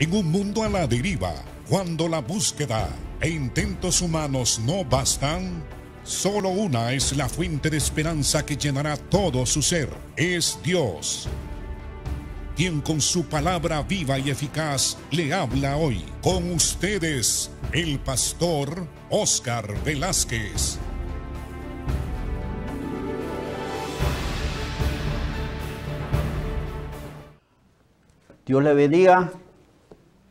En un mundo a la deriva, cuando la búsqueda e intentos humanos no bastan, solo una es la fuente de esperanza que llenará todo su ser. Es Dios, quien con su palabra viva y eficaz le habla hoy. Con ustedes, el pastor Oscar Velázquez. Dios le bendiga.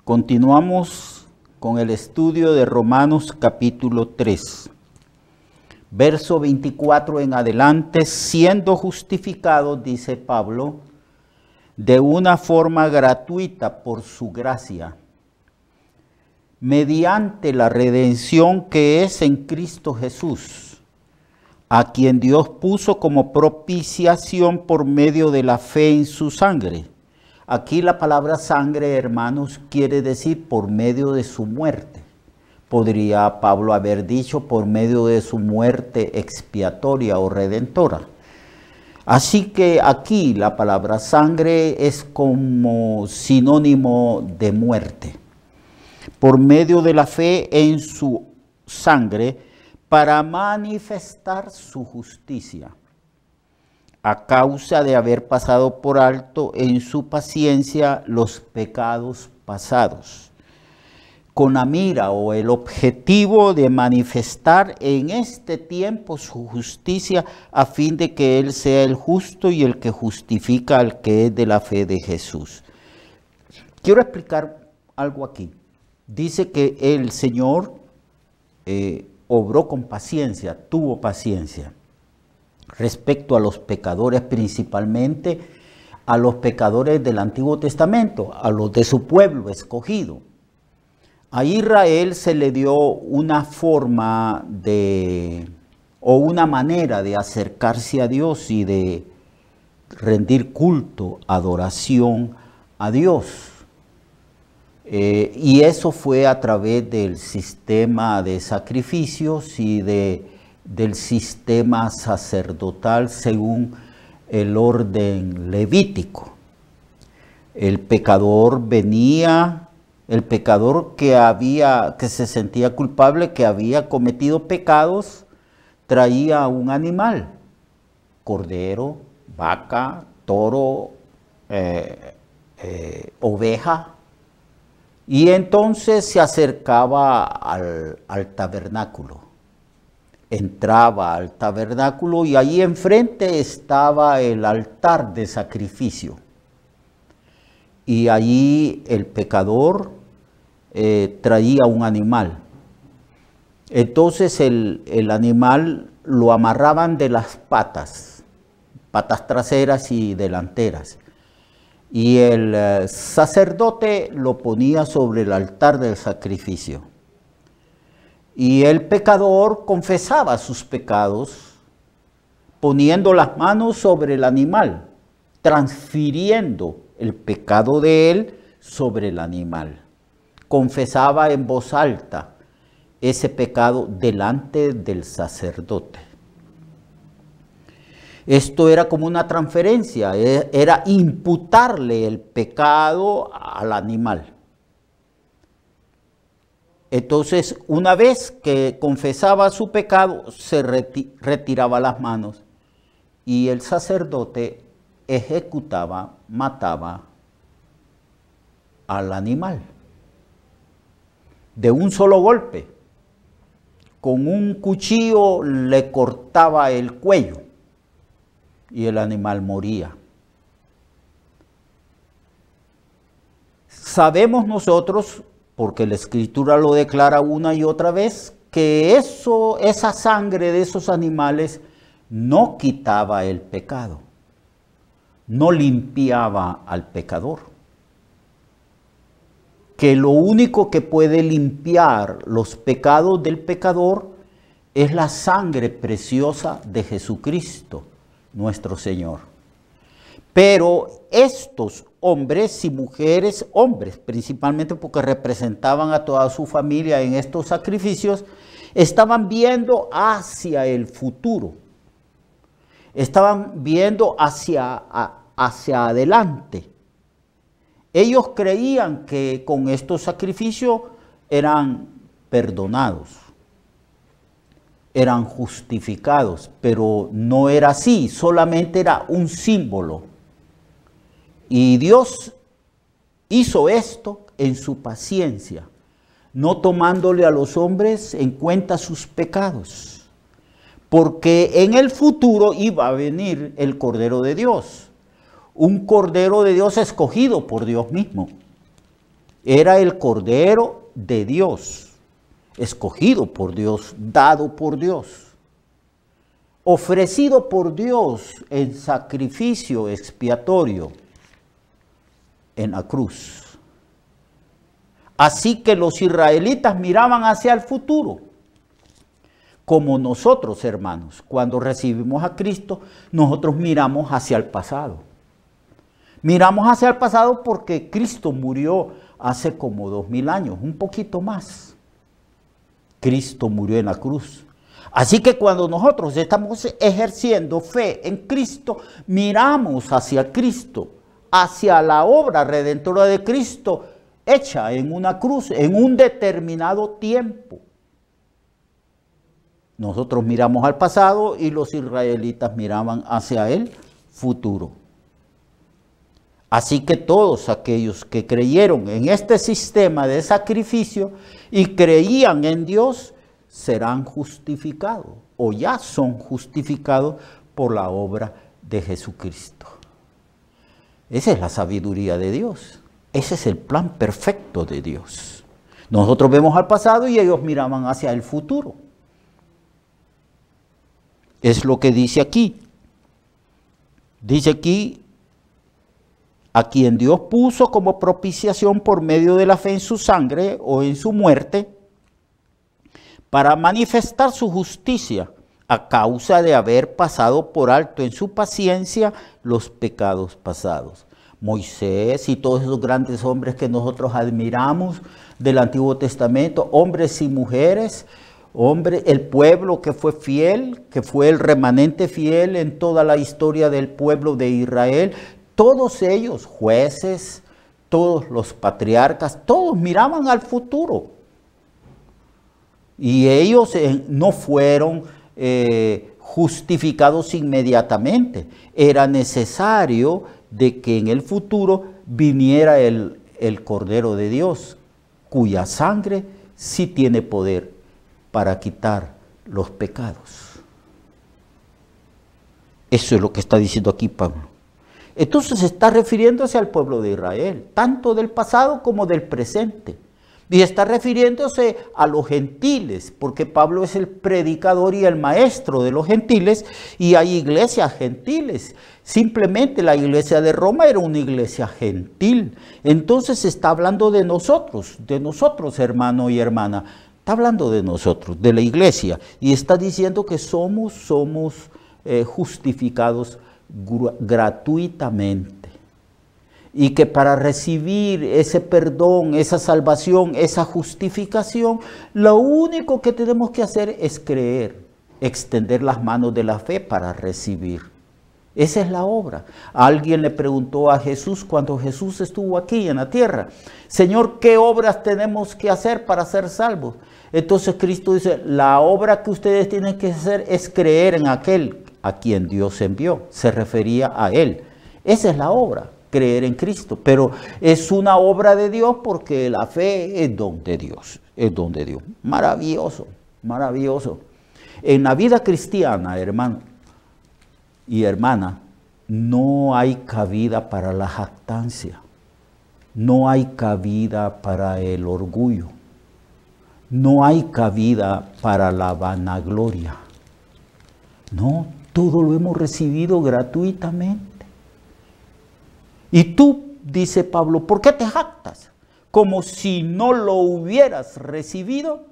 Continuamos con el estudio de Romanos capítulo 3. Verso 24 en adelante, siendo justificados, dice Pablo, de una forma gratuita por su gracia, mediante la redención que es en Cristo Jesús, a quien Dios puso como propiciación por medio de la fe en su sangre. Aquí la palabra sangre, hermanos, quiere decir por medio de su muerte. Podría Pablo haber dicho por medio de su muerte expiatoria o redentora. Así que aquí la palabra sangre es como sinónimo de muerte. Por medio de la fe en su sangre para manifestar su justicia, a causa de haber pasado por alto en su paciencia los pecados pasados, con la mira o el objetivo de manifestar en este tiempo su justicia, a fin de que Él sea el justo y el que justifica al que es de la fe de Jesús. Quiero explicar algo aquí. Dice que el Señor obró con paciencia, tuvo paciencia respecto a los pecadores, principalmente a los pecadores del Antiguo Testamento, a los de su pueblo escogido. A Israel se le dio una forma o una manera de acercarse a Dios y de rendir culto, adoración a Dios. Y eso fue a través del sistema de sacrificios y del sistema sacerdotal según el orden levítico. El pecador que se sentía culpable, que había cometido pecados, traía un animal, cordero, vaca, toro, oveja, y entonces se acercaba al tabernáculo. Entraba al tabernáculo y allí enfrente estaba el altar de sacrificio. Y allí el pecador traía un animal. Entonces el animal lo amarraban de las patas traseras y delanteras. Y el sacerdote lo ponía sobre el altar del sacrificio. Y el pecador confesaba sus pecados poniendo las manos sobre el animal, transfiriendo el pecado de él sobre el animal. Confesaba en voz alta ese pecado delante del sacerdote. Esto era como una transferencia, era imputarle el pecado al animal. Entonces, una vez que confesaba su pecado, se retiraba las manos y el sacerdote ejecutaba, mataba al animal de un solo golpe. Con un cuchillo le cortaba el cuello y el animal moría. Sabemos nosotros, porque la Escritura lo declara una y otra vez, que esa sangre de esos animales no quitaba el pecado, no limpiaba al pecador. Que lo único que puede limpiar los pecados del pecador es la sangre preciosa de Jesucristo, nuestro Señor. Pero estos hombres y mujeres, hombres principalmente porque representaban a toda su familia en estos sacrificios, estaban viendo hacia el futuro, estaban viendo hacia adelante. Ellos creían que con estos sacrificios eran perdonados, eran justificados, pero no era así, solamente era un símbolo. Y Dios hizo esto en su paciencia, no tomándole a los hombres en cuenta sus pecados, porque en el futuro iba a venir el Cordero de Dios, un Cordero de Dios escogido por Dios mismo. Era el Cordero de Dios, escogido por Dios, dado por Dios, ofrecido por Dios en sacrificio expiatorio en la cruz. Así que los israelitas miraban hacia el futuro, como nosotros, hermanos, cuando recibimos a Cristo, nosotros miramos hacia el pasado. Miramos hacia el pasado porque Cristo murió hace como 2000 años, un poquito más. Cristo murió en la cruz. Así que cuando nosotros estamos ejerciendo fe en Cristo, miramos hacia Cristo, hacia la obra redentora de Cristo, hecha en una cruz, en un determinado tiempo. Nosotros miramos al pasado y los israelitas miraban hacia el futuro. Así que todos aquellos que creyeron en este sistema de sacrificio y creían en Dios, serán justificados o ya son justificados por la obra de Jesucristo. Esa es la sabiduría de Dios. Ese es el plan perfecto de Dios. Nosotros vemos al pasado y ellos miraban hacia el futuro. Es lo que dice aquí. Dice aquí, a quien Dios puso como propiciación por medio de la fe en su sangre o en su muerte, para manifestar su justicia a causa de haber pasado por alto en su paciencia los pecados pasados. Moisés y todos esos grandes hombres que nosotros admiramos del Antiguo Testamento, hombres y mujeres, el pueblo que fue fiel, que fue el remanente fiel en toda la historia del pueblo de Israel, todos ellos, jueces, todos los patriarcas, todos miraban al futuro. Y ellos no fueron justificados inmediatamente. Era necesario de que en el futuro viniera el Cordero de Dios, cuya sangre sí tiene poder para quitar los pecados. Eso es lo que está diciendo aquí Pablo. Entonces está refiriéndose al pueblo de Israel, tanto del pasado como del presente. Y está refiriéndose a los gentiles, porque Pablo es el predicador y el maestro de los gentiles, y hay iglesias gentiles. Simplemente la iglesia de Roma era una iglesia gentil. Entonces está hablando de nosotros, hermano y hermana. Está hablando de nosotros, de la iglesia, y está diciendo que somos justificados gratuitamente. Y que para recibir ese perdón, esa salvación, esa justificación, lo único que tenemos que hacer es creer, extender las manos de la fe para recibir. Esa es la obra. Alguien le preguntó a Jesús cuando Jesús estuvo aquí en la tierra: Señor, ¿qué obras tenemos que hacer para ser salvos? Entonces Cristo dice: la obra que ustedes tienen que hacer es creer en aquel a quien Dios envió. Se refería a Él. Esa es la obra, creer en Cristo. Pero es una obra de Dios porque la fe es don de Dios. Es don de Dios. Maravilloso, maravilloso. En la vida cristiana, hermano y hermana, no hay cabida para la jactancia. No hay cabida para el orgullo. No hay cabida para la vanagloria. No, todo lo hemos recibido gratuitamente. Y tú, dice Pablo, ¿por qué te jactas? Como si no lo hubieras recibido.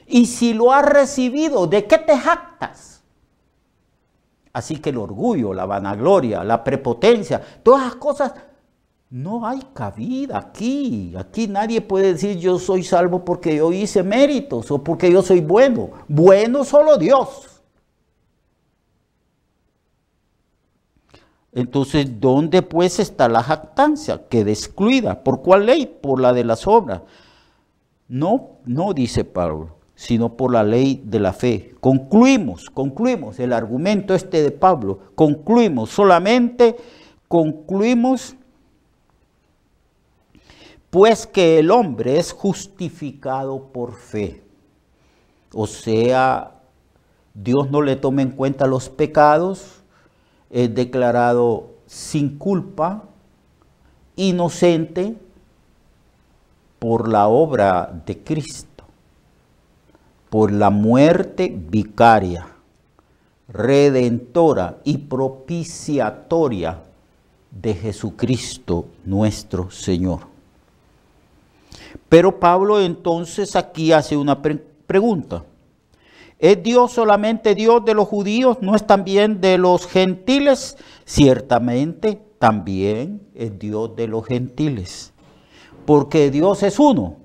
Y si lo has recibido, ¿de qué te jactas? Así que el orgullo, la vanagloria, la prepotencia, todas las cosas, no hay cabida aquí. Aquí nadie puede decir: yo soy salvo porque yo hice méritos o porque yo soy bueno. Bueno solo Dios. Entonces, ¿dónde pues está la jactancia? Queda excluida. ¿Por cuál ley? Por la de las obras. No, no dice Pablo, sino por la ley de la fe. Concluimos el argumento de Pablo. Solamente concluimos, pues que el hombre es justificado por fe. O sea, Dios no le toma en cuenta los pecados, es declarado sin culpa, inocente por la obra de Cristo, por la muerte vicaria, redentora y propiciatoria de Jesucristo nuestro Señor. Pero Pablo entonces aquí hace una pregunta. ¿Es Dios solamente Dios de los judíos? ¿No es también de los gentiles? Ciertamente también es Dios de los gentiles. Porque Dios es uno.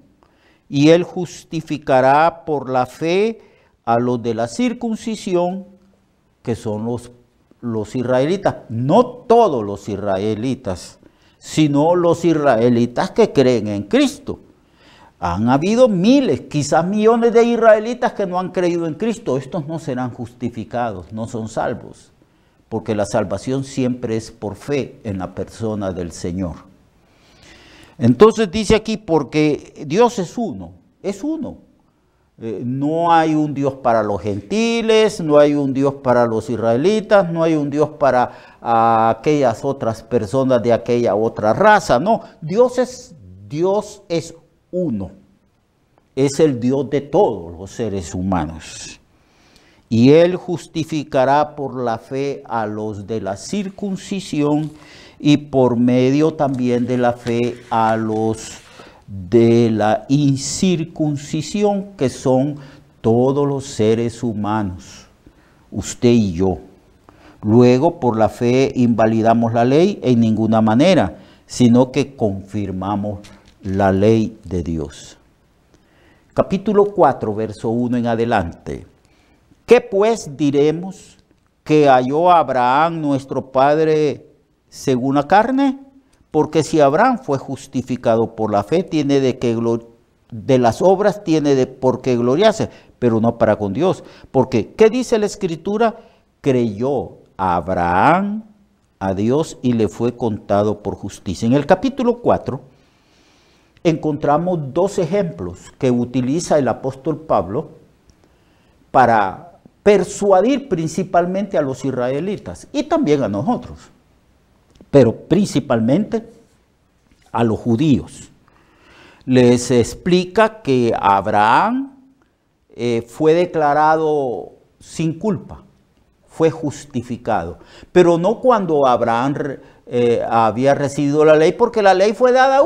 Y Él justificará por la fe a los de la circuncisión, que son los israelitas. No todos los israelitas, sino los israelitas que creen en Cristo. Han habido miles, quizás millones de israelitas que no han creído en Cristo. Estos no serán justificados, no son salvos, porque la salvación siempre es por fe en la persona del Señor. Entonces dice aquí, porque Dios es uno, es uno. No hay un Dios para los gentiles, no hay un Dios para los israelitas, no hay un Dios para aquellas otras personas de aquella otra raza. No, Dios es uno, es el Dios de todos los seres humanos. Y Él justificará por la fe a los de la circuncisión y por medio también de la fe a los de la incircuncisión, que son todos los seres humanos, usted y yo. Luego, por la fe invalidamos la ley en ninguna manera, sino que confirmamos la ley de Dios. Capítulo 4, verso 1 en adelante. ¿Qué pues diremos que halló Abraham nuestro padre según la carne? Porque si Abraham fue justificado por la fe, tiene de las obras tiene por qué gloriarse, pero no para con Dios. Porque, ¿qué dice la Escritura? Creyó Abraham a Dios y le fue contado por justicia. En el capítulo 4 encontramos dos ejemplos que utiliza el apóstol Pablo para persuadir principalmente a los israelitas y también a nosotros, pero principalmente a los judíos. Les explica que Abraham fue declarado sin culpa, fue justificado, pero no cuando Abraham había recibido la ley, porque la ley fue dada,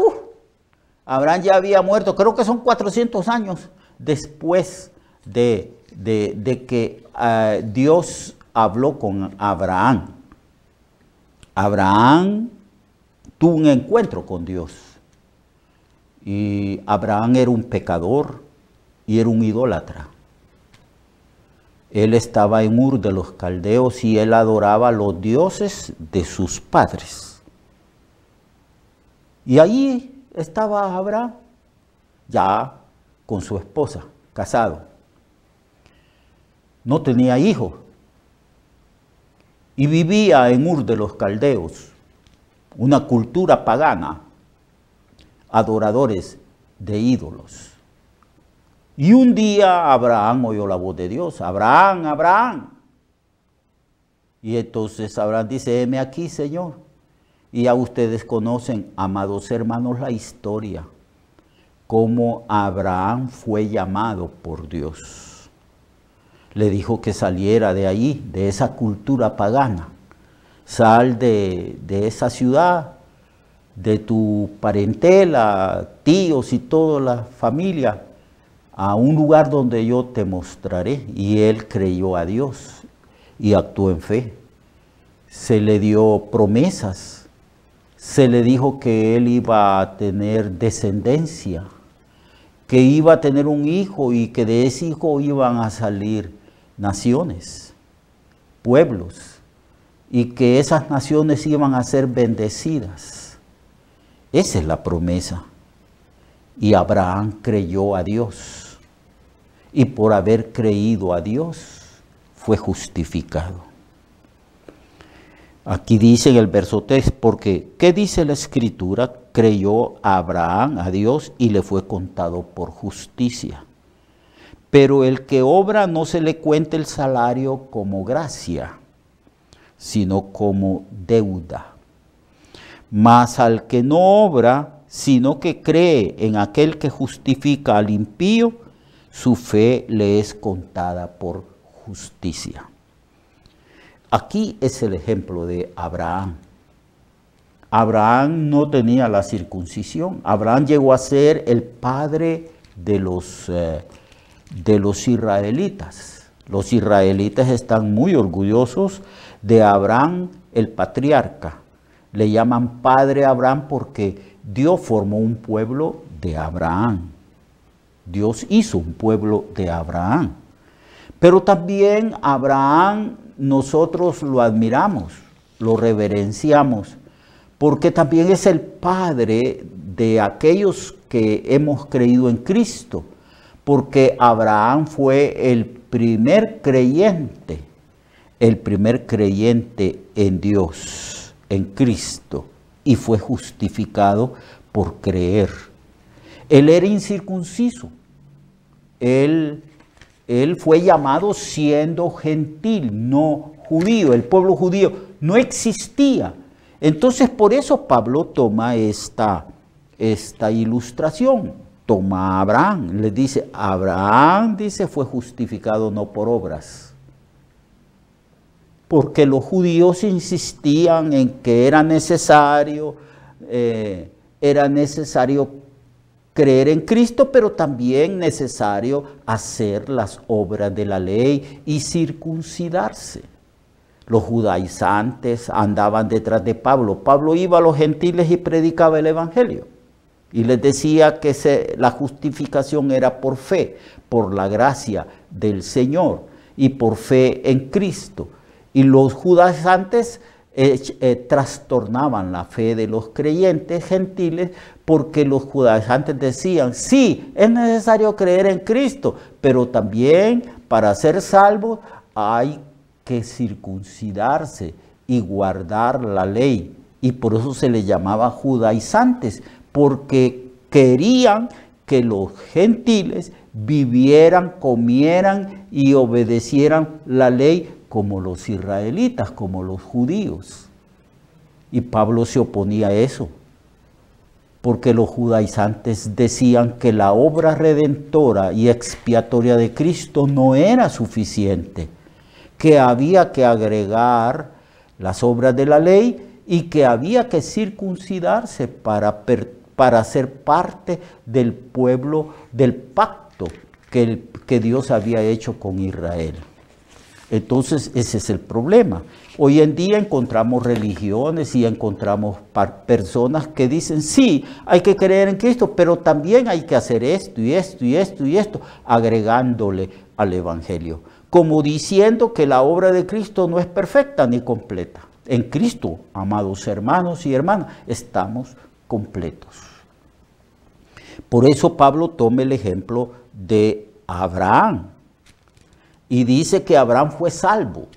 Abraham ya había muerto, creo que son 400 años después de que Dios habló con Abraham. Abraham tuvo un encuentro con Dios. Y Abraham era un pecador y era un idólatra. Él estaba en Ur de los Caldeos y él adoraba a los dioses de sus padres. Y allí estaba Abraham, ya con su esposa, casado. No tenía hijos. Y vivía en Ur de los Caldeos, una cultura pagana, adoradores de ídolos. Y un día Abraham oyó la voz de Dios, Abraham, Abraham. Y entonces Abraham dice, heme aquí, Señor. Y ya ustedes conocen, amados hermanos, la historia, cómo Abraham fue llamado por Dios. Le dijo que saliera de ahí, de esa cultura pagana. Sal de esa ciudad, de tu parentela, tíos y toda la familia, a un lugar donde yo te mostraré. Y él creyó a Dios y actuó en fe. Se le dio promesas. Se le dijo que él iba a tener descendencia, que iba a tener un hijo y que de ese hijo iban a salir naciones, pueblos. y que esas naciones iban a ser bendecidas. Esa es la promesa. Y Abraham creyó a Dios, y por haber creído a Dios fue justificado. Aquí dice en el verso 3, porque ¿qué dice la Escritura? Creyó Abraham a Dios y le fue contado por justicia. Pero el que obra no se le cuenta el salario como gracia, sino como deuda. Mas al que no obra, sino que cree en aquel que justifica al impío, su fe le es contada por justicia. Aquí es el ejemplo de Abraham. Abraham no tenía la circuncisión. Abraham llegó a ser el padre de los israelitas. Los israelitas están muy orgullosos de Abraham, el patriarca. Le llaman padre Abraham porque Dios formó un pueblo de Abraham. Dios hizo un pueblo de Abraham. Pero también Abraham nosotros lo admiramos, lo reverenciamos, porque también es el padre de aquellos que hemos creído en Cristo, porque Abraham fue el primer creyente en Dios, en Cristo, y fue justificado por creer. Él era incircunciso, él fue llamado siendo gentil, no judío. El pueblo judío no existía. Entonces por eso Pablo toma esta ilustración. Toma a Abraham, le dice, Abraham, dice, fue justificado no por obras. Porque los judíos insistían en que era necesario creer en Cristo, pero también necesario hacer las obras de la ley y circuncidarse. Los judaizantes andaban detrás de Pablo. Pablo iba a los gentiles y predicaba el evangelio. Y les decía que la justificación era por fe, por la gracia del Señor y por fe en Cristo. Y los judaizantes trastornaban la fe de los creyentes gentiles, porque los judaizantes decían, sí, es necesario creer en Cristo, pero también para ser salvos hay que circuncidarse y guardar la ley. Y por eso se les llamaba judaizantes, porque querían que los gentiles vivieran, comieran y obedecieran la ley como los israelitas, como los judíos. Y Pablo se oponía a eso, porque los judaizantes decían que la obra redentora y expiatoria de Cristo no era suficiente, que había que agregar las obras de la ley y que había que circuncidarse para ser parte del pueblo, del pacto que Dios había hecho con Israel. Entonces ese es el problema. Hoy en día encontramos religiones y encontramos personas que dicen, sí, hay que creer en Cristo, pero también hay que hacer esto y esto y esto y esto, agregándole al Evangelio, como diciendo que la obra de Cristo no es perfecta ni completa. En Cristo, amados hermanos y hermanas, estamos completos. Por eso Pablo toma el ejemplo de Abraham y dice que Abraham fue salvo,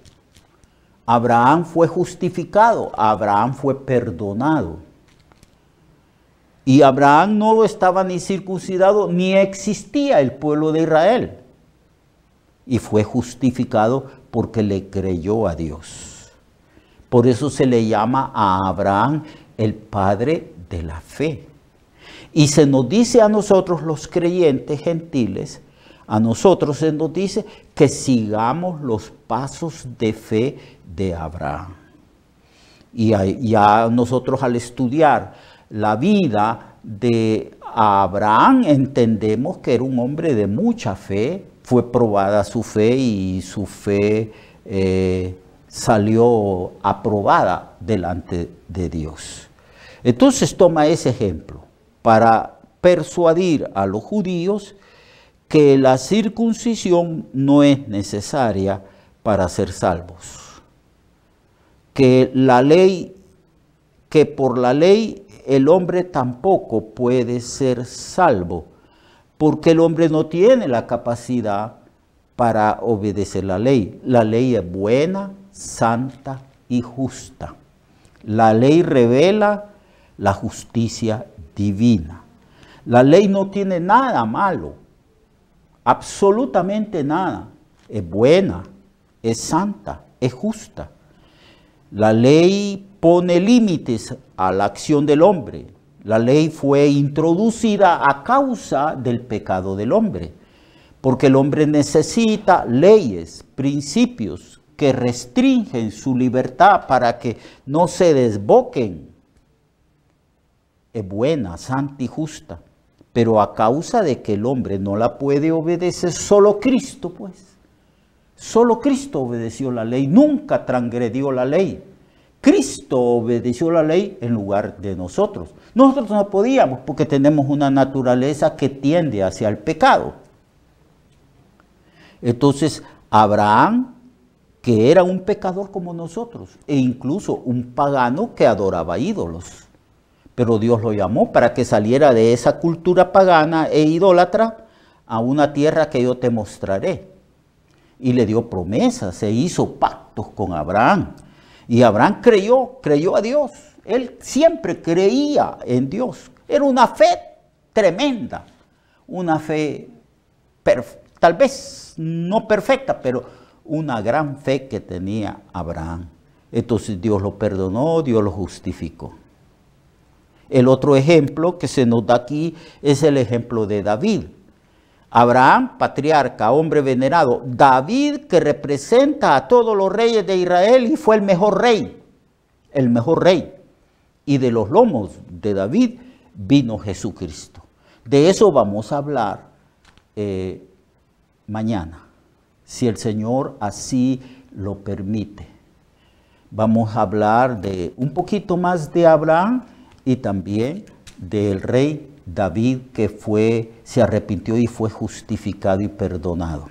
Abraham fue justificado, Abraham fue perdonado. Y Abraham no estaba ni circuncidado, ni existía el pueblo de Israel. Y fue justificado porque le creyó a Dios. Por eso se le llama a Abraham el padre de la fe. Y se nos dice a nosotros los creyentes gentiles, a nosotros se nos dice que sigamos los pasos de fe de Abraham. Y ya nosotros al estudiar la vida de Abraham entendemos que era un hombre de mucha fe, fue probada su fe y su fe salió aprobada delante de Dios. Entonces toma ese ejemplo para persuadir a los judíos que la circuncisión no es necesaria para ser salvos, que por la ley el hombre tampoco puede ser salvo, porque el hombre no tiene la capacidad para obedecer la ley. La ley es buena, santa y justa. La ley revela la justicia divina. La ley no tiene nada malo, absolutamente nada. Es buena, es santa, es justa. La ley pone límites a la acción del hombre. La ley fue introducida a causa del pecado del hombre, porque el hombre necesita leyes, principios que restringen su libertad para que no se desboquen. Es buena, santa y justa, pero a causa de que el hombre no la puede obedecer, solo Cristo, pues. Solo Cristo obedeció la ley, nunca transgredió la ley. Cristo obedeció la ley en lugar de nosotros. Nosotros no podíamos porque tenemos una naturaleza que tiende hacia el pecado. Entonces, Abraham, que era un pecador como nosotros, e incluso un pagano que adoraba ídolos, pero Dios lo llamó para que saliera de esa cultura pagana e idólatra a una tierra que yo te mostraré. Y le dio promesas, se hizo pactos con Abraham. Y Abraham creyó a Dios. Él siempre creía en Dios. Era una fe tremenda, una fe tal vez no perfecta, pero una gran fe que tenía Abraham. Entonces Dios lo perdonó, Dios lo justificó. El otro ejemplo que se nos da aquí es el ejemplo de David. Abraham, patriarca, hombre venerado. David, que representa a todos los reyes de Israel y fue el mejor rey. El mejor rey. Y de los lomos de David vino Jesucristo. De eso vamos a hablar mañana, si el Señor así lo permite. Vamos a hablar de un poquito más de Abraham y también del rey David, que se arrepintió y fue justificado y perdonado.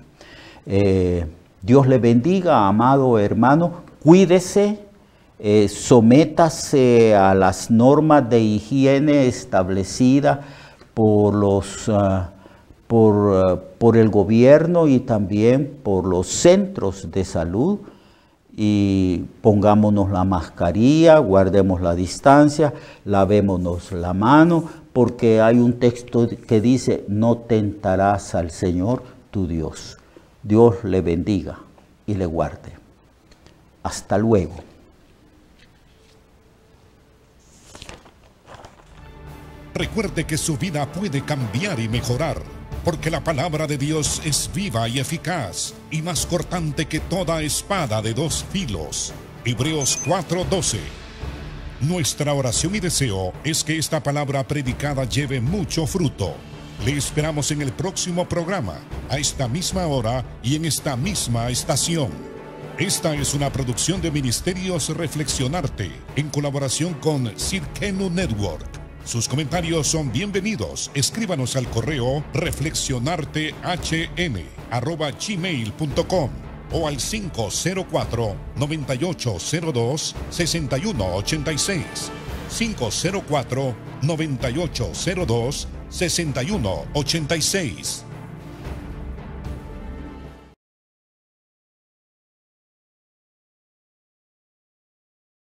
Dios le bendiga, amado hermano. Cuídese, sométase a las normas de higiene establecidas por el gobierno y también por los centros de salud. Y pongámonos la mascarilla, guardemos la distancia, lavémonos la mano, porque hay un texto que dice: no tentarás al Señor tu Dios. Dios le bendiga y le guarde. Hasta luego. Recuerde que su vida puede cambiar y mejorar, porque la palabra de Dios es viva y eficaz, y más cortante que toda espada de dos filos. Hebreos 4:12. Nuestra oración y deseo es que esta palabra predicada lleve mucho fruto. Le esperamos en el próximo programa, a esta misma hora y en esta misma estación. Esta es una producción de Ministerios Reflexionarte, en colaboración con Cirkenu Network. Sus comentarios son bienvenidos. Escríbanos al correo reflexionartehn@gmail.com o al 504-9802-6186. 504-9802-6186.